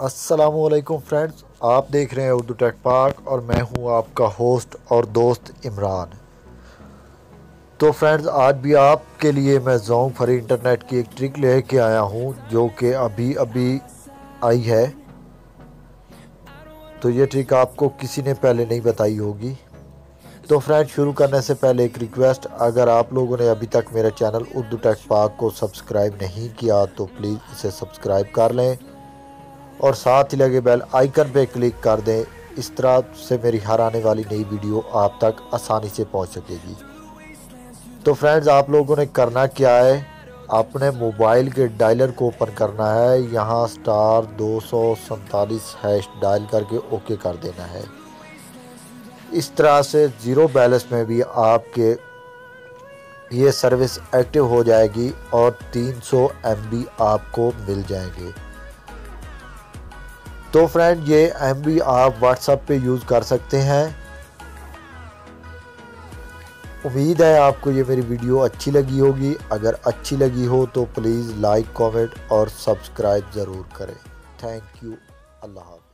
अस्सलामुअलैकुम फ्रेंड्स, आप देख रहे हैं उर्दू टेक पार्क और मैं हूं आपका होस्ट और दोस्त इमरान। तो फ्रेंड्स, आज भी आपके लिए मैं ज़ोंग फ्री इंटरनेट की एक ट्रिक लेके आया हूं जो कि अभी अभी आई है। तो ये ट्रिक आपको किसी ने पहले नहीं बताई होगी। तो फ्रेंड्स, शुरू करने से पहले एक रिक्वेस्ट, अगर आप लोगों ने अभी तक मेरा चैनल उर्दू टेक पार्क को सब्सक्राइब नहीं किया तो प्लीज़ इसे सब्सक्राइब कर लें और साथ ही लगे बेल आइकन पे क्लिक कर दें। इस तरह से मेरी हर आने वाली नई वीडियो आप तक आसानी से पहुंच सकेगी। तो फ्रेंड्स, आप लोगों ने करना क्या है, अपने मोबाइल के डायलर को ओपन करना है। यहाँ *247# डायल करके ओके कर देना है। इस तरह से ज़ीरो बैलेंस में भी आपके ये सर्विस एक्टिव हो जाएगी और 300 MB आपको मिल जाएंगे। तो फ्रेंड, ये MB आप व्हाट्सएप पे यूज़ कर सकते हैं। उम्मीद है आपको ये मेरी वीडियो अच्छी लगी होगी। अगर अच्छी लगी हो तो प्लीज़ लाइक, कमेंट और सब्सक्राइब ज़रूर करें। Thank you. अल्लाह हाफ़िज़।